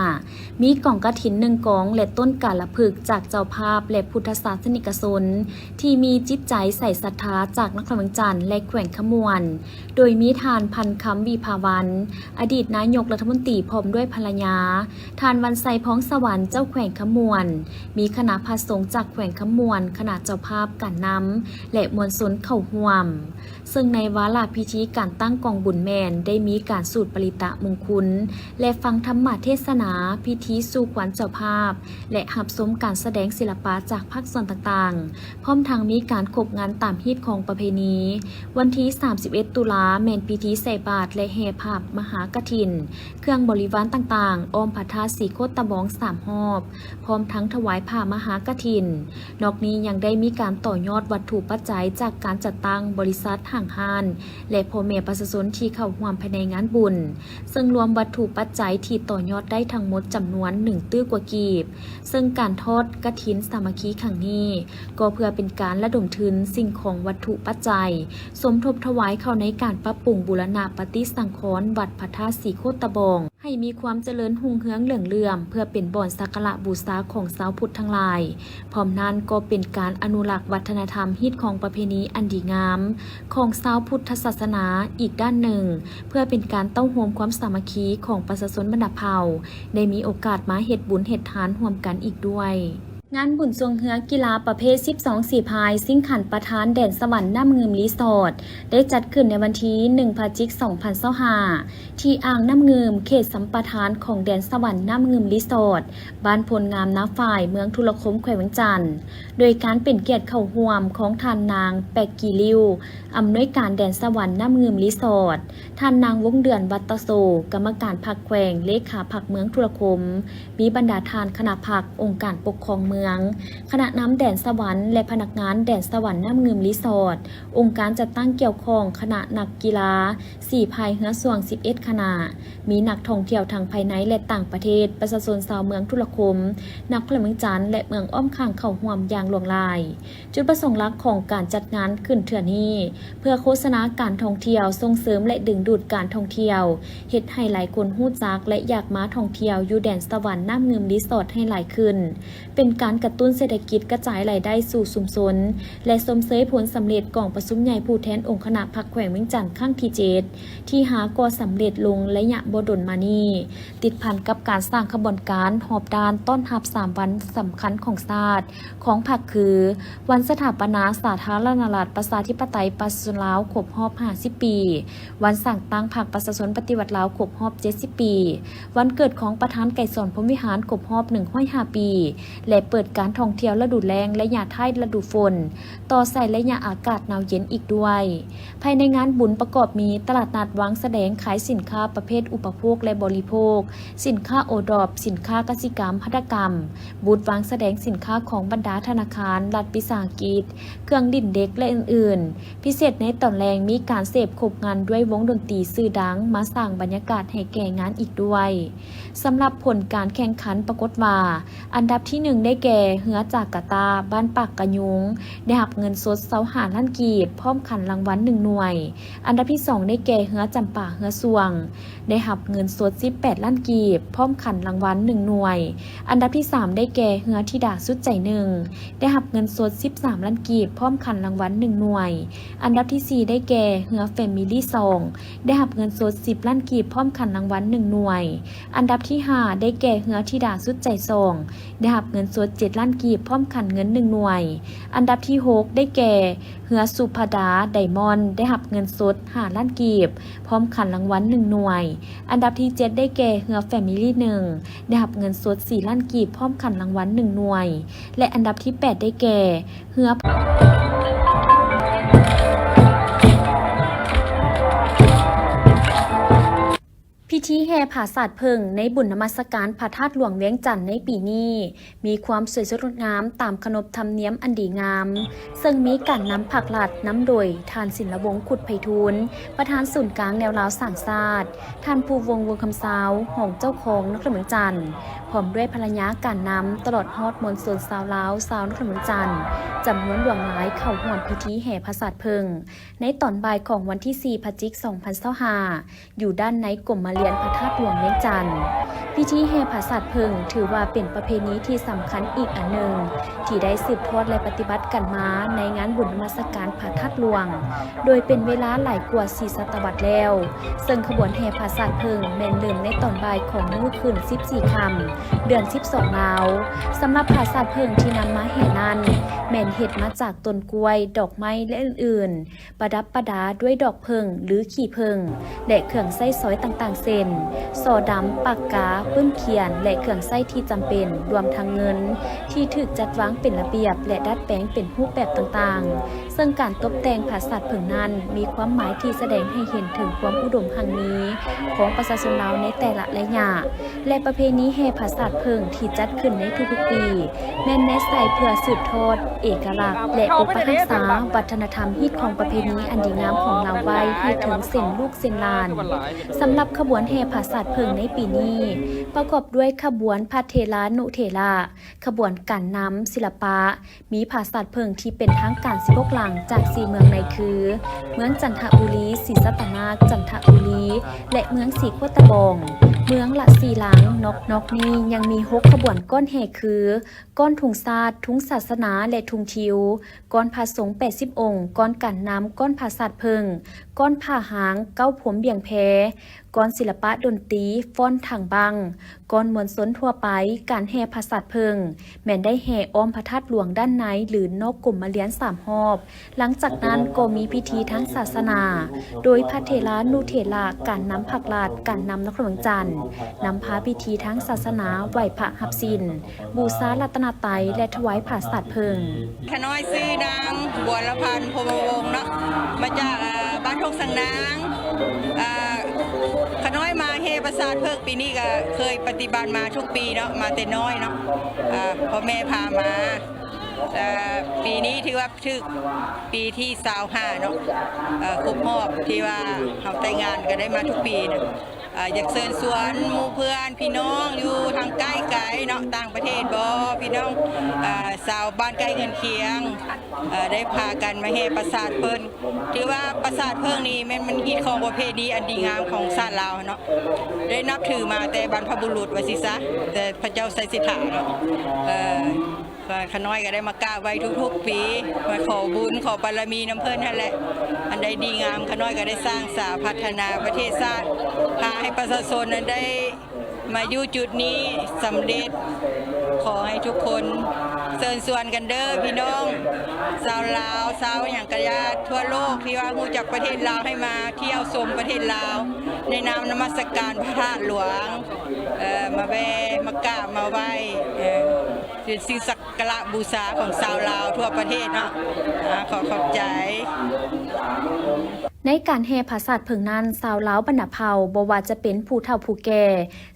2025มีกองกฐิน1กองและต้นกาลพฤกษ์จากเจ้าภาพและพุทธศาสนิกชนที่มีจิตใจใส่ศรัทธาจากนครหลวงจันทร์และแขวงขมวนโดยมีทานพันคำวิภาวันอดีตนายกรัฐมนตรีพร้อมด้วยภรรยาทานวันไซพ้องสวรรค์เจ้าแขวงขมวนมีคณะพระสงฆ์จากแขวงขมวนคณะเจ้าภาพกันนำและมวลชนเข้าร่วมซึ่งในวาระ พิธีการตั้งกองบุญแมนได้มีการสูตรปริตะมงคลและฟังธรรมเทศนาพิธีสู่ขวัญเจ้าภาพและหับสมการแสดงศิลปะจากภาคส่วนต่างๆพร้อมทั้งมีการขบงานตามฮีตของประเพณีวันที่31 ตุลาแมนพิธีใส่บาตรและแห่ภาพมหากฐินเครื่องบริวารต่างๆอ้อมพระธาตุสีโคตตะบอง3 รอบพร้อมทั้งถวายผ้ามหากฐินนอกนี้ยังได้มีการต่อยอดวัตถุปัจจัยจากการจัดตั้งบริษัทห่างห้านและพ่อแม่ประชาชนที่เข้าร่วมภายในงานบุญซึ่งรวมวัตถุปัจจัยที่ต่อยอดได้ทั้งหมดจำนวน1 ตื้อกว่ากีบซึ่งการทอดกฐินสามัคคีครั้งนี้ก็เพื่อเป็นการระดมทุนสิ่งของวัตถุปัจจัยสมทบถวายเข้าในการปรับปรุงบูรณะปฏิสังขรณ์วัดพระธาตุสีโคตตะบองให้มีความเจริญรุ่งเรืองเหลื่อมเพื่อเป็นบ่อนสักการะบูชาของชาวพุทธทั้งหลายพร้อมนั้นก็เป็นการอนุรักษ์วัฒนธรรมฮิตของประเพณีอันดีงามของชาวพุทธศาสนาอีกด้านหนึ่งเพื่อเป็นการเต้าโฮมความสามัคคีของประชาชนบรรดาเผ่าได้มีโอกาสมาเฮ็ดบุญเฮ็ดทานร่วมกันอีกด้วยงานบุญทรงเฮือกีฬาประเภท12 สีพายซิ่งขันประธานแดนสวรรค์น้ำเงิมรีสอร์ทได้จัดขึ้นในวันที่1 พฤศจิกายน 2025ที่อ่างน้ำเงิมเขตสัมปทานของแดนสวรรค์น้ำเงิมรีสอร์ทบ้านพลงามน้าฝ่ายเมืองทุรคมแขวงเวียงจันทน์โดยการเป็นเกียรติเข้าร่วมของท่านนางแปกกีริวอำนวยการแดนสวรรค์น้ำเงิมรีสอร์ทท่านนางวงเดือนวัตตโซกรรมการพรรคแขวงเลขาพรรคเมืองทุรคมมีบรรดาทานคณะพรรคองค์การปกครองเมืองคณะน้ำแดนสวรรค์และพนักงานแดนสวรรค์น้ำเงิมรีสอร์ทองค์การจัดตั้งเกี่ยวข้องคณะนักกีฬา4 พายเรือส่วง11 คณะมีนักท่องเที่ยวทางภายในและต่างประเทศประชาชนชาวเมืองทุรคมนักพลเมืองจันทน์และเมืองอ้อมข้างเข้าร่วมอย่างหลวงหลายจุดประสงค์หลักของการจัดงานขึ้นเทื่อนี้เพื่อโฆษณาการท่องเที่ยวส่งเสริมและดึงดูดการท่องเที่ยวเฮ็ดให้หลายคนฮู้จักและอยากมาท่องเที่ยวอยู่แดนสวรรค์น้ำเงิมรีสอร์ทให้หลายขึ้นเป็นการกระตุ้นเศรษฐกิจกระจายรายได้สู่ชุมชนและสมเสยผลสำเร็จกองประชุมใหญ่ผู้แทนองค์คณะพรรคแขวงเวียงจันทน์ครั้งที่ 7ที่หาก่อสำเร็จลงระยะบ่ดลมานี้ติดพันกับการสร้างขบวนการหอบดานต้อนรับ3 วันสำคัญของชาติของพรรคคือวันสถาปนาสาธารณรัฐประชาธิปไตยประชาชนลาวครบรอบ50 ปีวันสั่งตั้งพรรคประชาชนปฏิวัติลาวครบรอบ70 ปีวันเกิดของประธานไกรสอนพรหมวิหารครบรอบ105 ปีและเปิดการท่องเที่ยวฤดูแล้งและยามท้ายฤดูฝนต่อใส่และยามอากาศหนาวเย็นอีกด้วยภายในงานบุญประกอบมีตลาดนัดวางแสดงขายสินค้าประเภทอุปโภคและบริโภคสินค้าโอดอปสินค้ากสิกรรมหัตถกรรมบูธวางแสดงสินค้าของบรรดาธนาคารรัฐวิสาหกิจเครื่องดื่มเด็กและอื่นๆพิเศษในตอนแรงมีการเสพครบงานด้วยวงดนตรีชื่อดังมาสร้างบรรยากาศให้แก่งานอีกด้วยสำหรับผลการแข่งขันปรากฏว่าอันดับที่1ได้แก่เฮือจาการ์ตาบ้านปากกะยุงได้รับเงินสด25 ล้านกีบพร้อมขันรางวัล1 หน่วยอันดับที่2ได้แก่เฮือจำปาเฮือสวงได้รับเงินสด18 ล้านกีบพร้อมขันรางวัล1 หน่วยอันดับที่3ได้แก่เฮือธิดาสุดใจ1ได้รับเงินสด13 ล้านกีบพร้อมขันรางวัล1 หน่วยอันดับที่4ได้แก่เฮือแฟมิลี่2ได้รับเงินสด10 ล้านกีบพร้อมขันรางวัล1 หน่วยอันดับที่5ได้แก่เฮือธิดาสุดใจ2ได้รับเงินสด7 ล้านกีบพร้อมขันเงิน1 หน่วยอันดับที่6ได้แก่เฮือสุภดาไดมอนด์ได้รับเงินสด5 ล้านกีบพร้อมขันรางวัล1 หน่วยอันดับที่7ได้แก่เฮือแฟมิลี่1ได้รับเงินสด4 ล้านกีบพร้อมขันรางวัล1 หน่วยและอันดับที่8ได้แก่เฮือพิธีแห่ผาศาสตร์เพิงในบุญนมัสการพระธาตุหลวงเวียงจันทน์ในปีนี้มีความสวยสดงดงามตามขนบธรรมเนียมอันดีงามซึ่งมีการนำผักหลัดน้ำโดยท่านศิลวงศ์ขุดไพฑูรย์ประธานศูนย์กลางแนวลาวสร้างชาติท่านภูวงศ์วงคำสาวหงเจ้าของนครเมืองจันทน์พร้อมด้วยภรรยาการนำตลอดฮอดมนต์สวนสาวลาวสาวนครเมืองจันทน์จำนวนหลวงหลายเข้าร่วมพิธีแห่ผาศาสตร์เพิงในตอนบ่ายของวันที่4 พฤศจิกายน 2025อยู่ด้านในกรมมาเรียนพระธาตุหลวงเวียงจันทน์พิธีแห่ผาศาสตร์เพิงถือว่าเป็นประเพณีที่สำคัญอีกอันหนึ่งที่ได้สืบทอดและปฏิบัติกันมาในงานบุญนมัสการพระธาตุหลวงโดยเป็นเวลาหลายกว่า4 ศตวรรษแล้วซึ่งขบวนแห่ผาศาสตร์เพิงแม่นเริ่มในตอนบ่ายของมื้อคืน14 ค่ำ เดือน12ลาวสำหรับผาสาดเพิงที่นำมาแห่นั้นแม่นเฮ็ดมาจากต้นกล้วยดอกไม้และอื่นๆประดับประดาด้วยดอกเพิงหรือขี้เพิงและเครื่องใช้สอยต่างๆเช่นซอดำปากกาปื้นเขียนและเครื่องใช้ที่จำเป็นรวมทั้งเงินที่ถูกจัดวางเป็นระเบียบและดัดแปลงเป็นรูปแบบต่างๆซึ่งการตกแต่งผาสาดเพิงนั้นมีความหมายที่แสดงให้เห็นถึงความอุดมหังมีของประชาชนลาวในแต่ละระยะและประเพณีแห่ผาสาดเพิงที่จัดขึ้นในทุกๆปีแม่นแน่ใส่เพื่อสืบทอดเอกลักษณ์และปกปักรักษาวัฒนธรรมฮิตของประเพณีอันดีงามของลาวไว้ให้ถึงเส้นลูกเส้นลานสำหรับขบวนแห่ผาสาดเพิงในปีนี้ประกอบด้วยขบวนพระเทรานุเถระขบวนการนำศิลปะมีผาสาดเพิงที่เป็นทางการ16หลังจาก4เมืองในคือเมืองจันทบุรีศรีสัตนาคจันทบุรีและเมืองศรีโคตบองเมืองละ4หลังนอกนี้ยังมี6ขบวนก้อนแห่คือก้อนถุงศาสตร์ถุงศาสนาและถุงทิวก้อนพระสงฆ์80องค์ก้อนกันน้ำก้อนผาสาดเพิงก้อนผ่าหางเก้าผมเบี่ยงแพก้อนศิลปะดนตรีฟ้อนถังบังก้อนมวลสนทั่วไปการแห่ผาสาดเพิงแม่นได้แห่อ้อมพระธาตุหลวงด้านในหรือนอกกลุ่มมาเลี้ยน3รอบหลังจากนั้นก็มีพิธีทั้งศาสนาโดยพระเถรานุเถระการนำผักลาดการนำนครหลวงจันทร์นำพาพิธีทั้งศาสนาไหว้พระหับสินบูชารัตนตรัยและถวายผาสาดเพิงขน้อยซื้อนางบัวละพันพรหมวงศ์เนาะมาจากบ้านทงสังนางขน้อยมาเฮประสาทเพิงปีนี้ก็เคยปฏิบัติมาทุกปีเนาะมาแต่น้อยเนาะพ่อแม่พามาปีนี้ถือว่าถึกปีที่25เนาะครบรอบที่ว่าเขาแต่งงานก็ได้มาทุกปีนะอยากเชิญชวนหมู่เพื่อนพี่น้องอยู่ทางใกล้ไกลเนาะต่างประเทศบ่พี่น้องสาวบ้านใกล้เงินเคียงได้พากันมาเฮประสาทเพิ่นถือว่าประสาทเพิ่งนี้มันฮิตของประเพณีอันดีงามของชาติลาวเนาะได้นับถือมาแต่บรรพบุรุษว่าสิซะแต่พระเจ้าไสสิทธาเนาะขน้อยก็ได้มากราบไว้ทุกๆปีมาขอบุญขอบารมีน้ำเพิ่นนั่นแหละอันใดดีงามขน้อยก็ได้สร้างสาพัฒนาประเทศชาติพาให้ประชาชนนั้นได้มาอยู่จุดนี้สำเร็จขอให้ทุกคนเชิญชวนกันเด้อพี่น้องชาวลาวชาวอย่างกะยาทั่วโลกที่ว่ารู้จักประเทศลาวให้มาเที่ยวชมประเทศลาวในนามนมัสการพระธาตุหลวงมาแวะมากราบมาไหว้เป็นสิ่งศักดิ์บูชาของชาวลาวทั่วประเทศเนาะขอบใจในการแห่ผาสาดเพิงนั้นสาวลาวบรรณเผ่าบ่ว่าจะเป็นผู้เฒ่าผู้แก่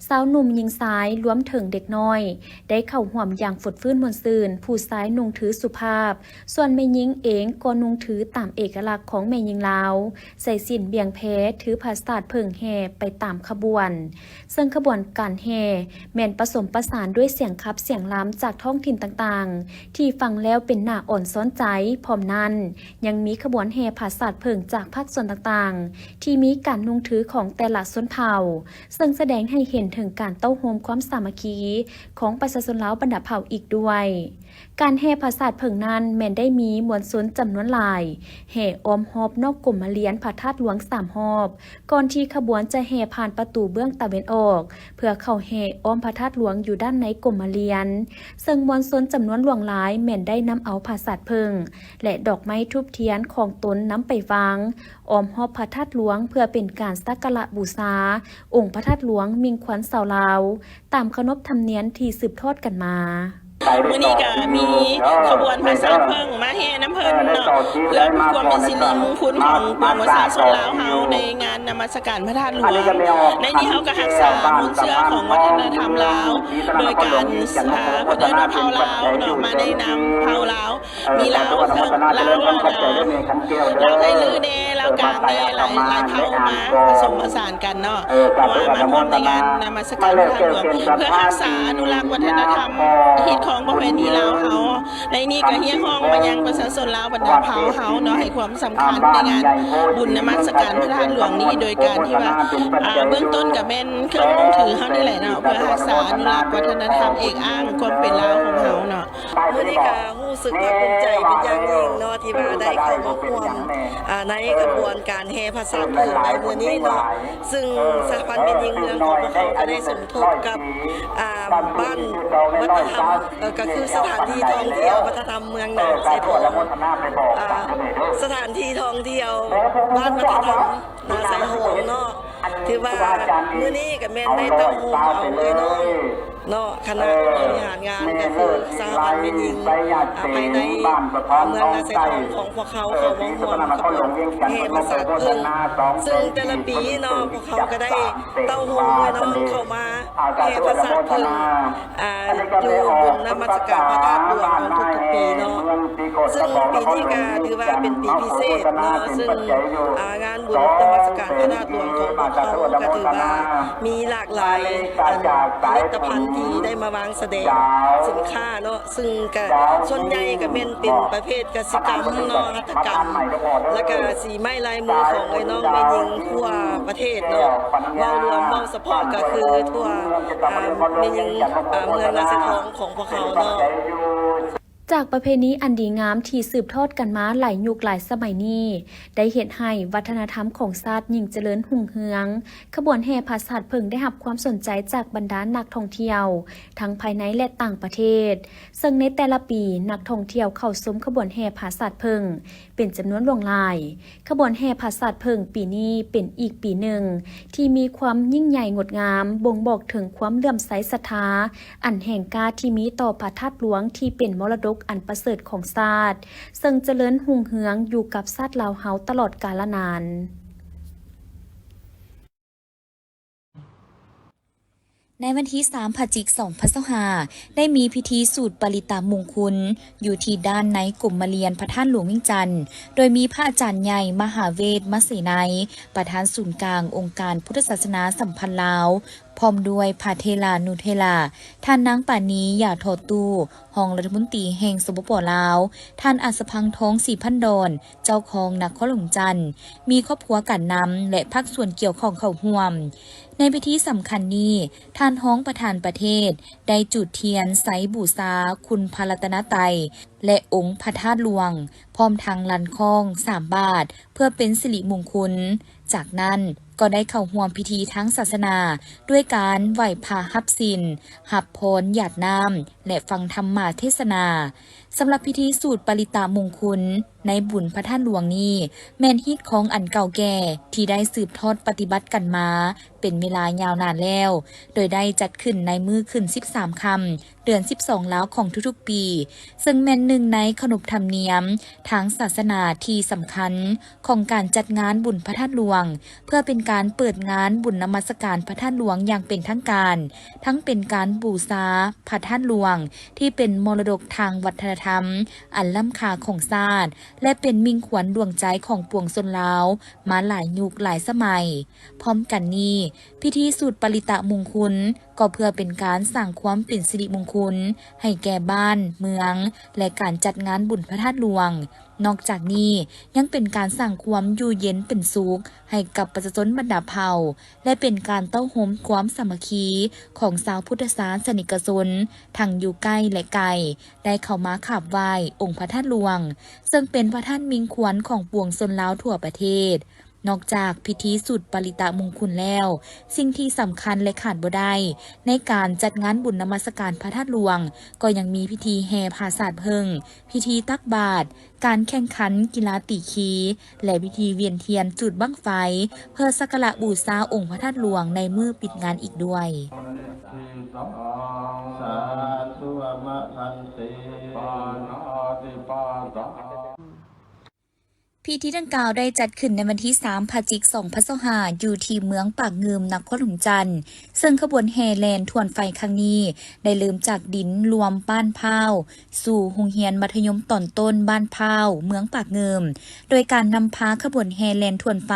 สาวหนุ่มหญิงชายรวมถึงเด็กน้อยได้เข้าร่วมอย่างฝดฟื้นมวลซื่นผู้ชายนุ่งถือสุภาพส่วนแม่หญิงเองก็นุ่งถือตามเอกลักษณ์ของแม่หญิงลาวใส่สินเบี่ยงแพถือผาสาดเพิงแห่ไปตามขบวนซึ่งขบวนการแห่แม่นผสมประสานด้วยเสียงคับเสียงล้ำจากท้องถิ่นต่างๆที่ฟังแล้วเป็นหน้าอ่อนซ้อนใจพร้อมนั้นยังมีขบวนแห่ผาสาดเพิงจากภาคส่วนต่างๆที่มีการนุ่งถือของแต่ละชนเผ่าซึ่งแสดงให้เห็นถึงการเต้าโฮมความสามัคคีของประชาชนลาวบรรดาเผ่าอีกด้วยการแห่ผาสาดเพิงนั้นแม้นได้มีมวลชนจำนวนหลายแห่อ้อมหอบนอกกลุ่มมาเลียนพระธาตุหลวง3หอบก่อนที่ขบวนจะแห่ผ่านประตูเบื้องตะวันออกเพื่อเข้าแห่อ้อมพระธาตุหลวงอยู่ด้านในกลุ่มมาเลียนซึ่งมวลชนจำนวนหลวงหลายแม้นได้นำเอาผาสาดเพิงและดอกไม้ทูบเทียนของตนนำไปวางอ้อมหอบพระธาตุหลวงเพื่อเป็นการสักการะบูชาองค์พระธาตุหลวงมิ่งขวัญชาวลาวตามขนบธรรมเนียมที่สืบทอดกันมามื้อนี้ก็มีขบวนผาสาดเพิงมาแห่น้ำเพิ่นเนาะเพื่อความเป็นสิริมงคลของปวงประชาชนลาวเฮาในงานนมัสการพระธาตุหลวงในนี้เฮาก็รักษามนต์เชื่อของวัฒนธรรมลาวโดยการเพิ่นว่าเผ่าลาวเนาะมาในนามเผ่าลาวมีลาวเทิงลาวลาวได้ลือแน่ลาวกลางแน่หลายเผ่ามาผสมผสานกันเนาะว่ามาร่วมในงานนมัสการพระธาตุหลวงเพื่อรักษาอนุรักษ์วัฒนธรรมฮิตของประเพณีลาวเฮา ะในนี้ก็เฮียห้องมายังประชาชนลาวบรรดาเผ่าเฮาเนาะให้ความสำคัญในงานบุญนมัสการพระธาตุหลวงนี้โดยการที่ว่าเบื้องต้นก็เป็นเครื่องมือถือเฮานี่แหละเนาะเพื่อรักษาอนุรักษ์วัฒนธรรมเอกอ้างความเป็นลาวของเฮาเนาะ มื้อนี้ก็รู้สึกภาคภูมิใจเป็นอย่างยิ่งเนาะที่ว่าได้เข้ามาร่วมในกระบวนการแห่พระศาสตร์เพิ่งในมื้อนี้เนาะซึ่งสหพันธ์เป็นยิงเมืองของพวกเขาก็ได้สมทบกับบ้านวัฒนธรรมก็คือสถานที่ท่องเที่ยววัฒนธรรมเมืองนาไซทองสถานที่ท่องเที่ยวบ้านวัฒนธรรมนาไซทองเนาะถือว่ามื้อนี้ก็แม่นได้เต้าหู้เอาเลยเนาะคณะบริหารงานก็คือสหพันธ์เป็นยิงภายในเมืองนาไซทองของพวกเขาเขาวงรวมกับแห่พระศาสตร์เพิ่งซึ่งแต่ละปีเนาะพวกเขาก็ได้เต้าหู้เนาะเข้ามาแห่พระศาสตร์เพิ่งอยู่บนนมัสการพระธาตุหลวงของทุกๆปีเนาะซึ่งปีนี้ก็ถือว่าเป็นปีพิเศษเนาะซึ่งงานบุญนมัสการพระธาตุหลวงของพวกเขาก็ถือว่ามีหลากหลายผลิตภัณฑ์ที่ได้มาวางแสดงสินค้าเนาะซึ่งก็ส่วนใหญ่ก็เป็นประเภทกสิกรรมเนาะหัตถกรรมแล้วก็สีไม้ลายมือของไอ้น้องแม่ยิงทั่วประเทศเนาะเว้ารวมเว้าเฉพาะก็คือทั่วแม่ยิงเมืองนาไซทองของพวกเขาเนาะ จากประเพณีอันดีงามที่สืบทอดกันมาหลายยุคหลายสมัยนี้ได้เห็นให้วัฒนธรรมของชาติยิ่งเจริญรุ่งเรืองขบวนแห่พระศาสตร์เพิ่งได้รับความสนใจจากบรรดานักท่องเที่ยวทั้งภายในและต่างประเทศซึ่งในแต่ละปีนักท่องเที่ยวเข้าชมขบวนแห่พระศาสตร์เพิ่งเป็นจำนวนหลวงหลายขบวนแห่พระศาสตร์เพิ่งปีนี้เป็นอีกปีหนึ่งที่มีความยิ่งใหญ่งดงามบ่งบอกถึงความเลื่อมใสศรัทธาอันแห่งกาที่มีต่อพระธาตุหลวงที่เป็นมรดกอันประเสริฐของชาติซึ่งเจริญรุ่งเรืองอยู่กับชาติลาวเฮาตลอดกาลนานในวันที่3 พฤศจิกายน 2565ได้มีพิธีสูตรปริตามงคลอยู่ที่ด้านในกลุ่มมาเรียนพระธาตุหลวงเวียงจันทร์โดยมีพระอาจารย์ใหญ่มหาเวทมเสนัยประธานศูนย์กลางองค์การพุทธศาสนาสัมพันธ์ลาวพร้อมด้วยพระเทลานุเทลาท่านนางปานีหย่าทอตู้รองรัฐมนตรีแห่งสปป.ลาวท่านอัศพังทองศรีพันดอนเจ้าของนครหลวงจันทร์มีครอบครัวกันนำและภาคส่วนเกี่ยวข้องเข้าร่วมในพิธีสำคัญนี้ท่านฮ้องประธานประเทศได้จุดเทียนไสบูชาคุณพระรัตนตรัยและองค์พระธาตุหลวงพร้อมทางลันคอง3 บาทเพื่อเป็นสิริมงคลจากนั้นก็ได้เข้าร่วมพิธีทั้งศาสนาด้วยการไหว้พระหับศีลหับพรหยาดน้ำและฟังธรรมเทศนาสำหรับพิธีสูตรปริตามงคลในบุญพระธาตุหลวงนี้แม่นฮิตของอันเก่าแก่ที่ได้สืบทอดปฏิบัติกันมาเป็นเวลายาวนานแล้วโดยได้จัดขึ้นในมื้อขึ้น13 ค่ำเดือน12 แล้วของทุกๆปีซึ่งแม่นหนึ่งในขนบธรรมเนียมทางศาสนาที่สำคัญของการจัดงานบุญพระธาตุหลวงเพื่อเป็นการเปิดงานบุญนมัสการพระธาตุหลวงอย่างเป็นทางการทั้งเป็นการบูชาพระธาตุหลวงที่เป็นมรดกทางวัฒนธรรมอันล้ำค่าของชาติและเป็นมิ่งขวัญดวงใจของปวงชนลาวมาหลายยุคหลายสมัยพร้อมกันนี้พิธีสูตรปริตะมงคลก็เพื่อเป็นการสร้างความเป็นสิริมงคลให้แก่บ้านเมืองและการจัดงานบุญพระธาตุหลวงนอกจากนี้ยังเป็นการสร้างความอยู่เย็นเป็นสุขให้กับประชาชนบรรดาเผ่าและเป็นการเต้าโฮมความสามัคคีของชาวพุทธศาสนิกชนทั้งอยู่ใกล้และไกลได้เข้ามากราบไหว้องค์พระธาตุหลวงซึ่งเป็นพระธาตุมิ่งขวัญของปวงชนลาวทั่วประเทศนอกจากพิธีสูตรปริตะมงคลแล้วสิ่งที่สำคัญและขาดบ่ได้ในการจัดงานบุญนมัสการพระธาตุหลวงก็ยังมีพิธีแห่พระศาสตร์เพิ่งพิธีตักบาตรการแข่งขันกีฬาตีขีและพิธีเวียนเทียนจุดบั้งไฟเพื่อสักการะบูชาองค์พระธาตุหลวงในมื้อปิดงานอีกด้วยสาธุมะพันติปานาติปาตาพิธีดังกล่าวได้จัดขึ้นในวันที่3 พฤศจิกายน 2565อยู่ที่เมืองปากเงิมนครหลวงจันทร์ซึ่งขบวนแห่แลนทวนไฟครั้งนี้ได้เริ่มจากดินรวมบ้านพร้าวสู่โรงเรียนมัธยมตอนต้นบ้านพร้าวเมืองปากเงิมโดยการนำพาขบวนแห่แลนทวนไฟ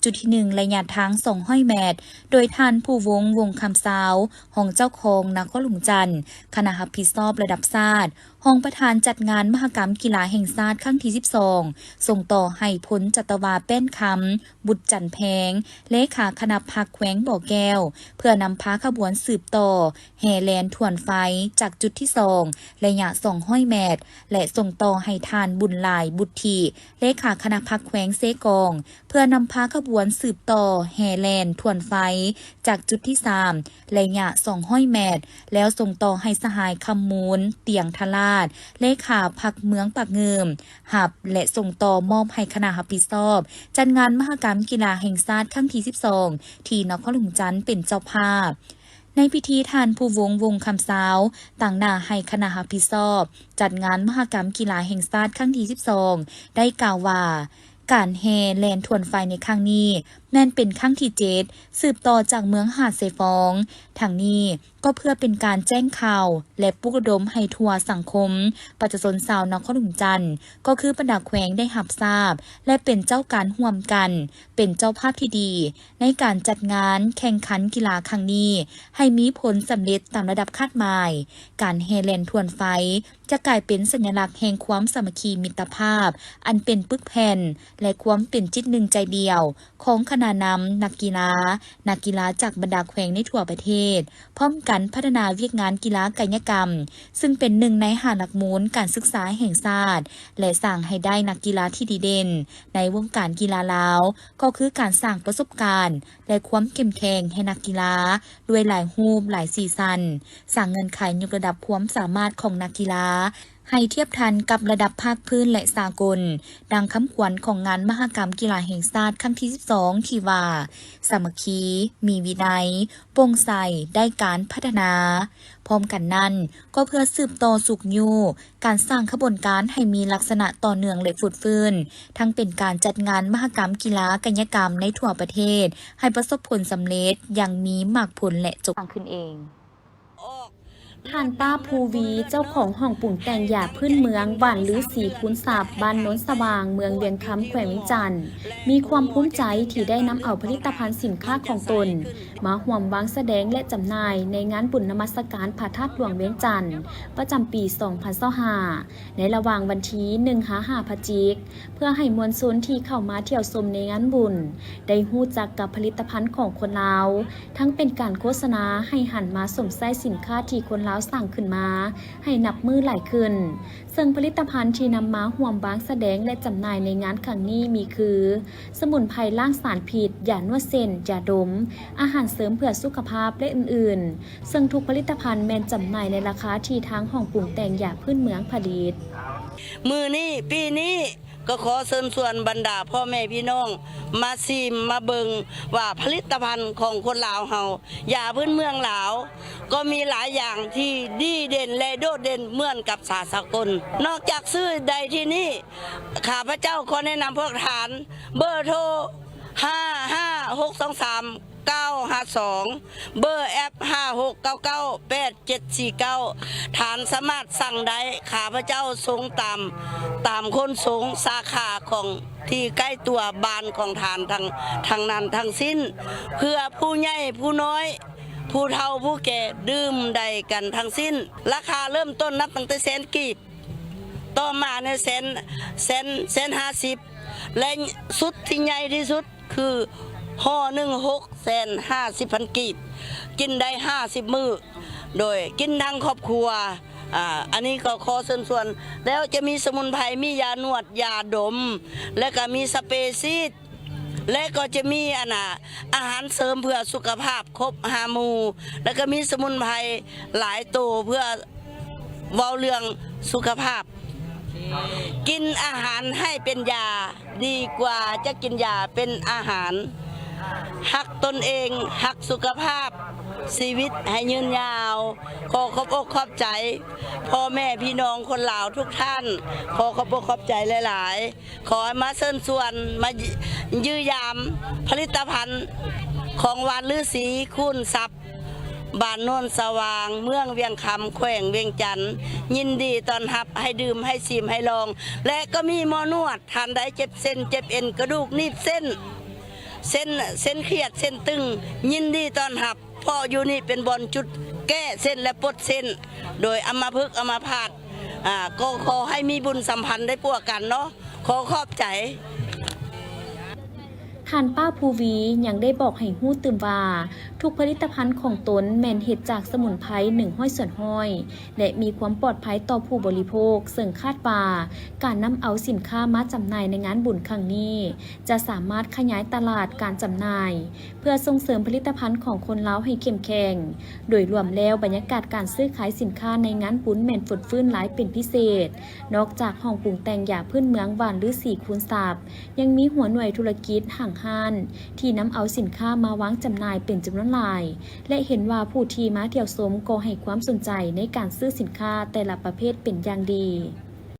จุดที่1ระยะทาง200 เมตรโดยท่านผู้วงคำสาวของเจ้าของนครหลวงจันทร์คณะรับผิดชอบระดับชาติ ห้องประธานจัดงานมหกรรมกีฬาแห่งชาติครั้งที่ 12 ส่งต่อให้พ้นจัตวาแป้นคำบุตรจันแพงเลขาคณะพรรคแขวงบ่อแก้วเพื่อนำพาขบวนสืบต่อแห่แลนถ่วนไฟจากจุดที่ 2 ระยะ200 เมตรและส่งต่อให้ทานบุญหลายบุตรทีเลขาคณะพรรคแขวงเซกองเพื่อนำพาขบวนสืบต่อแห่แลนถ่วนไฟจากจุดที่ 3 ระยะ200 เมตรแล้วส่งต่อให้สหายคำมูลเตียงทลาดเลขาพรรคเมืองปากเงิมหับและส่งต่อมอบให้คณะรับผิดชอบจัดงานมหกรรมกีฬาแห่งชาติครั้งที่ 12 ที่นครหลวงจันทร์เป็นเจ้าภาพในพิธีทานผู้วงคำสาวต่างหน้าให้คณะรับผิดชอบจัดงานมหกรรมกีฬาแห่งชาติครั้งที่ 12 ได้กล่าวว่าการแห่แลนถ่วนไฟในครั้งนี้แม่นเป็นครั้งที่ 7 สืบต่อจากเมืองหาดเซฟองทางนี้ก็เพื่อเป็นการแจ้งข่าวและปลุกระดมให้ทั่วสังคมประชาชนชาวนครหลวงจันทร์ก็คือบรรดาแขวงได้รับทราบและเป็นเจ้าการร่วมกันเป็นเจ้าภาพที่ดีในการจัดงานแข่งขันกีฬาครั้งนี้ให้มีผลสำเร็จตามระดับคาดหมายการแห่แลนถ่วนไฟจะกลายเป็นสัญลักษณ์แห่งความสามัคคีมิตรภาพอันเป็นปึกแผ่นและความเป็นจิตหนึ่งใจเดียวของคณะนำนักกีฬาจากบรรดาแขวงในทั่วประเทศพร้อมกันพัฒนาเวียกงานกีฬากายกรรมซึ่งเป็นหนึ่งในหาหลักมูลการศึกษาแห่งชาติและสร้างให้ได้นักกีฬาที่ดีเด่นในวงการกีฬาลาวก็คือการสร้างประสบการณ์และความเข้มแข็งให้นักกีฬาด้วยหลายรูปหลายซีซันสร้างเงินไขยกระดับความสามารถของนักกีฬาให้เทียบทันกับระดับภาคพื้นและสากลดังคำขวัญของงานมหกรรมกีฬาแห่งชาติครั้งที่ 12 ที่ว่าสามัคคีมีวินัยโปร่งใสได้การพัฒนาพร้อมกันนั้นก็เพื่อสืบต่อสุขยูการสร้างขบวนการให้มีลักษณะต่อเนื่องและฟุดฟื้นทั้งเป็นการจัดงานมหกรรมกีฬากายกรรมในทั่วประเทศให้ประสบผลสำเร็จอย่างมีมากผลและจบขึ้นเองท่านป้าภูวีเจ้าของห้องปรุงแต่งยาพื้นเมืองบ้านลือสีคูนสาบบ้านโน้นสว่างเมืองเวียงคำแขวงเวียงจันทร์มีความภูมิใจที่ได้นำเอาผลิตภัณฑ์สินค้าของตนมาร่วมวางแสดงและจำหน่ายในงานบุญนมัสการพระธาตุหลวงเวียงจันทร์ประจำปี 2025 ในระหว่างวันที่1-5 พฤศจิกายนเพื่อให้มวลชนที่เข้ามาเที่ยวชมในงานบุญได้รู้จักกับผลิตภัณฑ์ของคนลาวทั้งเป็นการโฆษณาให้หันมาสวมใส่สินค้าที่คนลาวสั่งขึ้นมาให้นับมือหลายขึ้นซึ่งผลิตภัณฑ์ที่นำมาร่วมวางแสดงและจำหน่ายในงานครั้งนี้มีคือสมุนไพรล้างสารพิษยานวดเส้นยาดมอาหารเสริมเพื่อสุขภาพและอื่นๆซึ่งทุกผลิตภัณฑ์แม้นจำหน่ายในราคาที่ทางห้องปรุงแต่งยาพื้นเมืองผลิตมือนี้ปีนี้ก็ขอเชิญชวนบรรดาพ่อแม่พี่น้องมาซิมมาเบิงว่าผลิตภัณฑ์ของคนลาวเฮายาพื้นเมืองลาวก็มีหลายอย่างที่ดีเด่นและโดดเด่นเหมือนกับสากลนอกจากซื้อใดที่นี่ข้าพเจ้าขอแนะนำพวกฐานเบอร์โทร55623 952เบอร์แอป56998749ฐานสามารถสั่งได้ข้าพเจ้าส่งตามคนส่งสาขาของที่ใกล้ตัวบ้านของฐานทางนั้นทั้งสิ้นเพื่อผู้ใหญ่ผู้น้อยผู้เฒ่าผู้แก่ดื่มได้กันทั้งสิ้นราคาเริ่มต้นนับตั้งแต่แสนกีบต่อมาในแสน50และสุดที่ใหญ่ที่สุดคือห่อ1,650,000 กีบกินได้50 มื้อโดยกินทั้งครอบครัวอันนี้ก็ขอเชิญชวนแล้วจะมีสมุนไพรมียานวดยาดมและก็มีสเปรย์ซีดและก็จะมีอาหารเสริมเพื่อสุขภาพครบ5 หมู่แล้วก็มีสมุนไพรหลายตัวเพื่อเว้าเรื่องสุขภาพกินอาหารให้เป็นยาดีกว่าจะกินยาเป็นอาหารหักตนเองหักสุขภาพชีวิตให้ยืนยาวขอขอบอกขอบใจพ่อแม่พี่น้องคนลาวทุกท่านขอขอบอกขอบใจหลายๆขอมาเชิญชวนมายื้อยามผลิตภัณฑ์ของวานฤาษีคูนทรัพย์บ้านโน้นสว่างเมืองเวียงคำแขวงเวียงจันทร์ยินดีต้อนรับให้ดื่มให้ชิมให้ลองและก็มีหมอนวดทานได้เจ็บเส้นเจ็บเอ็นกระดูกนีบเส้นเครียดเส้นตึงยินดีต้อนรับพ่ออยู่นี่เป็นบอลจุดแก้เส้นและปลดเส้นโดยอัมพฤกษ์อัมพาต ก็ขอให้มีบุญสัมพันธ์ได้พวกกันเนาะขอขอบใจ ท่านป้าภูวียังได้บอกให้ฮู้ตื่มว่าทุกผลิตภัณฑ์ของตนแม่นเฮ็ดจากสมุนไพร100 ส่วนห้อยและมีความปลอดภัยต่อผู้บริโภคซึ่งคาดว่าการนำเอาสินค้ามาจำหน่ายในงานบุญครั้งนี้จะสามารถขยายตลาดการจำหน่ายเพื่อส่งเสริมผลิตภัณฑ์ของคนลาวให้เข้มแข็งโดยรวมแล้วบรรยากาศการซื้อขายสินค้าในงานบุญแม่นฝดฟื้นหลายเป็นพิเศษนอกจากห้องปรุงแต่งยาพื้นเมืองหวานหรือ4 คูณ 3ยังมีหัวหน่วยธุรกิจห่างห้านที่นำเอาสินค้ามาวางจำหน่ายเป็นจำนวนหลายและเห็นว่าผู้ที่มาเที่ยวชมก็ให้ความสนใจในการซื้อสินค้าแต่ละประเภทเป็นอย่างดี